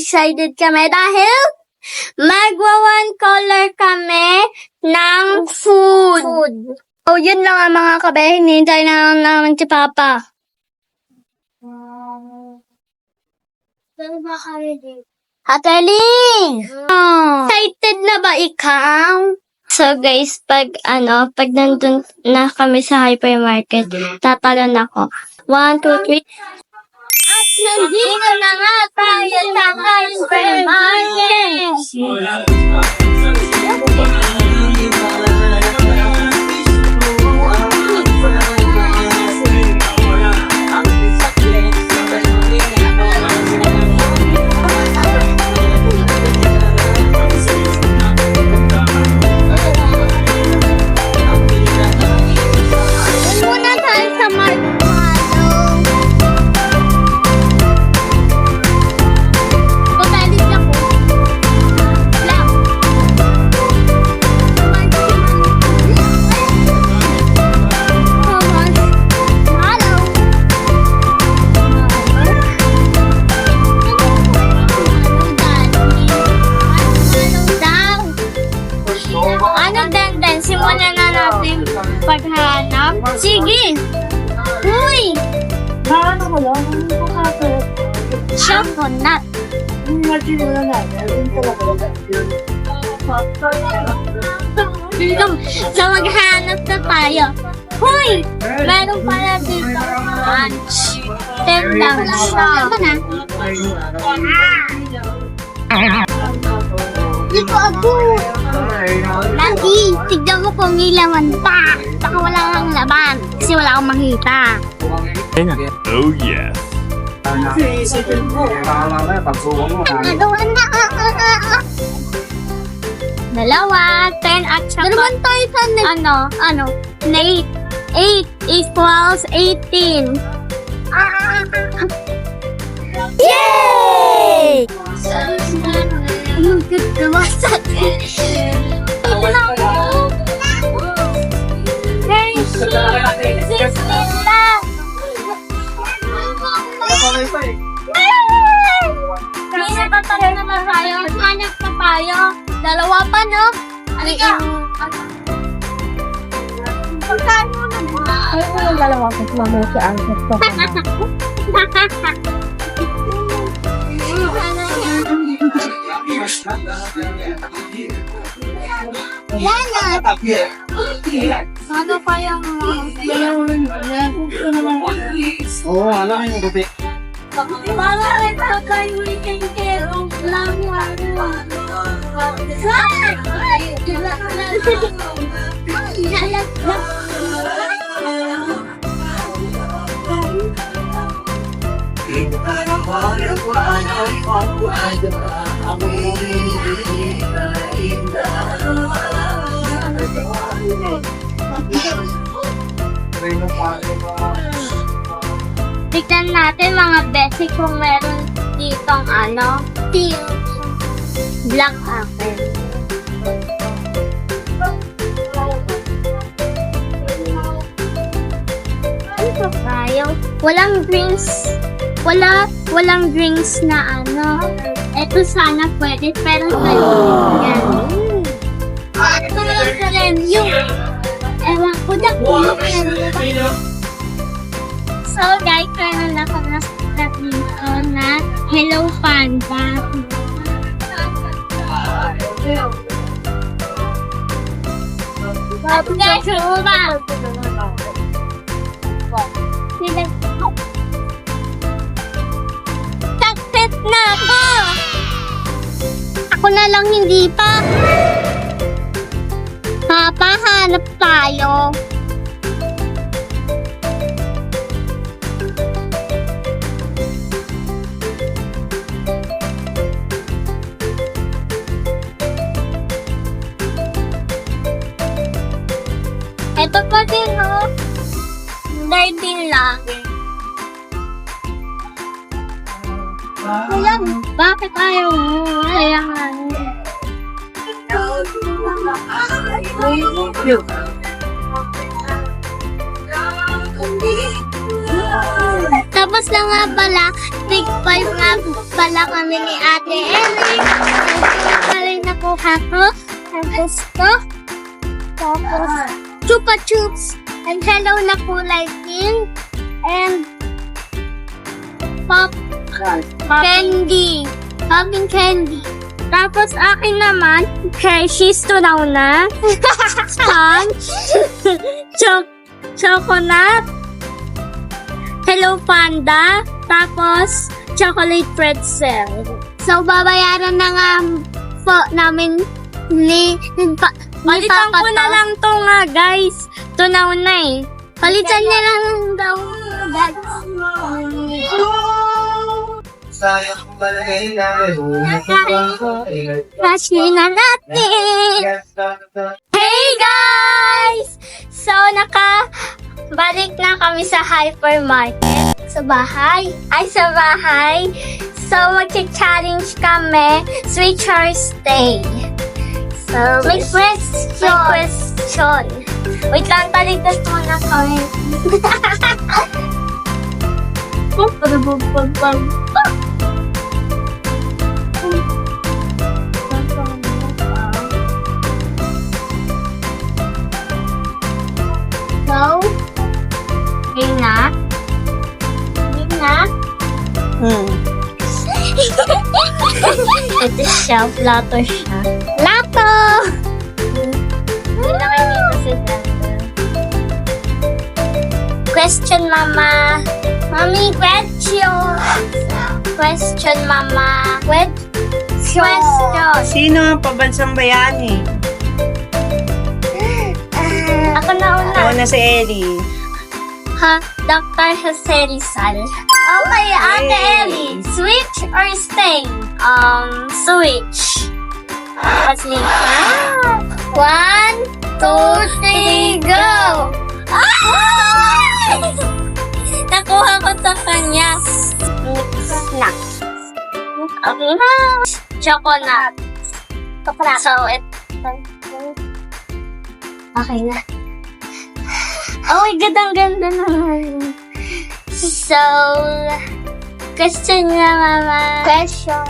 excited kami dahil magwa-one color kami ng food. Oh, yun lang ang mga kabe. Hinihintay na lang namin si Papa. Ate Ling! Excited na ba ikaw? So guys, pag nandun na kami sa hypermarket, tatalon ako. 1, 2, 3. At nandito na nga tayo sa hypermarket! Muna tayo sa Marshmallow. Totalit ako. Lang. Marshmallow. Ano dan? Simulan na natin paghanap. Sige! Uy! Paano ko lang? Hindi ko kasi. Chocolate. Imagine mo na natin. Hindi talaga. So maghanap na tayo. Hoy! Meron pala dito lunch. 10 lang siya. Ano na? Dito ako. Lagi, tignan mo kung ilaman pa. Baka wala kang laban. Kasi wala akong makita. Oh yes. Isipin mo. Mamaya, pagsuko mo. Dalawa na. Dalawa, 10 at saka. Dalawan tayo sa ano? 8 equals 18. Yay! Ang ganda masak. Ito lang po. Very cheap. 16 lang. Kasi tatalo naman tayo. Hanap pa tayo. Dalawa pa, no? Halika. Pagkano naman? Ay, walang dalawa kasi mamaya si Angel to. Lala! Ano pa yung... Oo, alam mo yung gupi. Mga ito kayo yung lang Tignan natin mga basic kung meron ditong pink black apple. Ito tayo. Walang drinks. Walang drinks na Ito sana pwede pero yan. Ito lang rin yung ewan ko na So guys, meron na ako na dito na Hello Panda. Guys, uma! Success na ako! Ako na lang hindi pa. Papahanap tayo. Ito pa din, 13 lang. Ayan, bakit ayaw mo? Ayan. Tapos na nga pala, big 5 nga pala kami ni Ate Ellie. Tapos na nakuha ko. Tapos to. Tapos, Chupa Chups. And hello na kulay pink. And pop candy. Popping candy. Tapos akin naman, Hershey's tunaw na. Sponge. Chocolate. Hello Panda. Tapos, chocolate pretzel. So, babayaran na nga po namin ni Palitan ko na lang to nga, guys. Tunaw na eh. Palitan niya lang daw, guys. Sayang balay na Kasi na natin. Hey guys! So, balik na kami sa hypermarket. Sa bahay. Sa bahay. So, mag-challenge kami. Switch or stay. So, may question. Wait lang, taligtas muna kami. So, game na. Ito siya, plato siya. Plato! Hindi na kayo dito si Brandon. Question, Mama. Mami, question. Question, Mama. Question. Sino ang pabansang bayani? Ako na una. Ako na si Ellie. Ha? Dr. Jose Rizal. Okay, Ate Ellie. Switch or stay? Switch. Let's leave. 1, 2, 3, go! Nakuha ko sa kanya. Snack. Okay na. Chocolate. So, okay na. Oh my God, ang ganda naman. So, question na, Mama.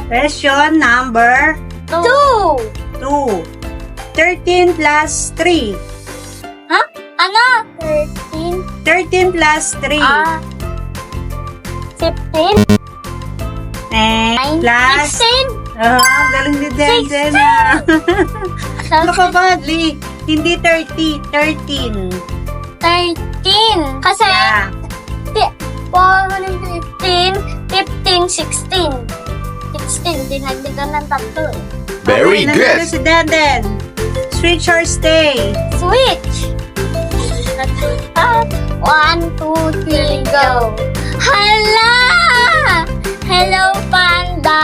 Question number 2. 2. 13 plus 3. Ha? Ano? 13? 13 plus 3. 15? Plus. 16? Galing ni Denzel na. Ano ka ba, Lee? Hindi 30, 13. 13. Kasi, Yeah. 15, 16. 16, dinagdagan ng tatlo eh. Very Okay, good. nandito si Denden. Switch or stay? Switch! 1, 2, 3, go! Hala! Hello, Panda!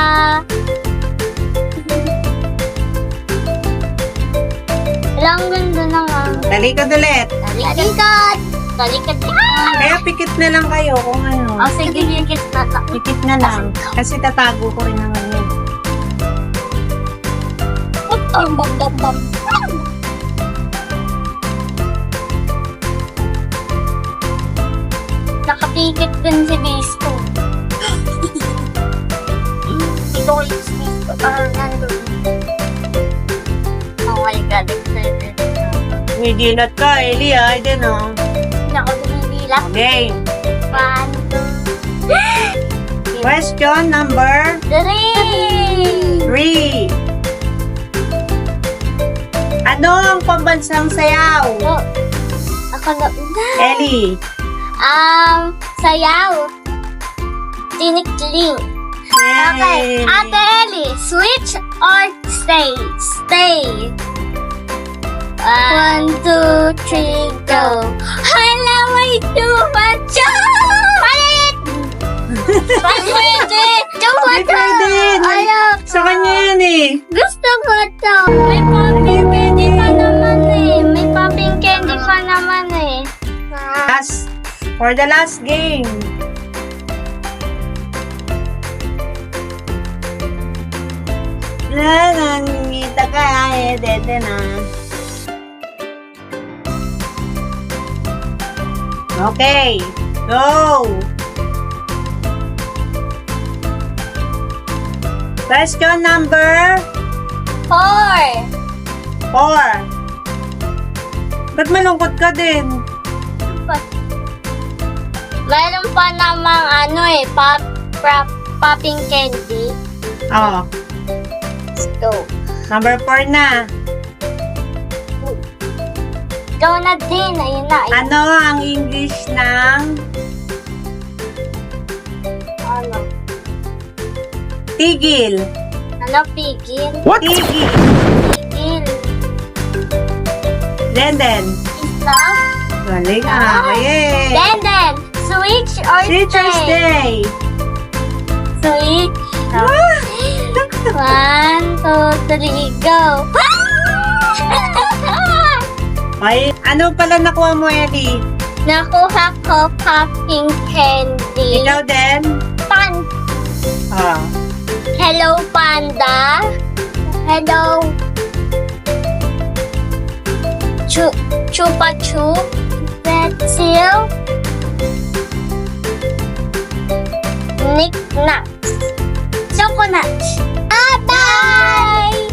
Ang ganda na nga. Talikod ulit. Talikod! Talikod! Kaya pikit na lang kayo kung ano. O, sige, pikit na lang. Pikit na lang. Kasi tatago ko rin naman yun. Bam. Nakapikit din si Bisco. Ito ko yung Bisco. Parang nandun. Oh my God, excited. Humidilat ka, Ellie, ah. Hindi, no? Hindi ako dumibilang. Okay. 1, 2, Question number 3. 3. Ano ang pambansang sayaw? Oh, ako na una. Ellie. Sayaw. Tinikling. Okay. Yay. Ate Ellie, switch or stay? Stay. 1, 2, 3, go. Hala, may chupa-chup! Palit! Pwede! Chupa-chup! Pwede. Ayaw ko. Sa kanya yan eh. Gusto ko to. May popping candy pa naman eh. May popping candy pa naman eh. For the last game. Nangita ka eh. Dede na. Okay. Go. Question number 4. 4. Ba't malungkot ka din? Meron pa namang popping candy. Oh, Let's go. number 4 na. Go na din. Ayun na. Ano ang English ng Ano? tigil? Ano, pigil? Tigil. Pigil. Denden. Stop. Galing ah. Yay! Then, switch or Teacher's stay? Day. Switch. 1, 2, 3, go. Ay, ano pala nakuha mo, Ellie? Nakuha ko popping candy. Ikaw din? Pan. Oh. Hello, panda. Hello. Chupa chup. Pretzel. Knickknacks. Choconuts. Bye!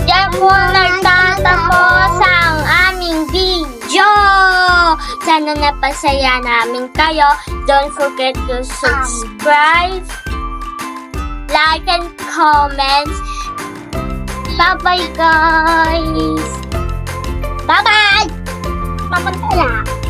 Diyan po nagtatapos ang aming video. Sana napasaya namin kayo. Don't forget to subscribe, like, and comment. Bye-bye, guys. Bye-bye! Papunta lang.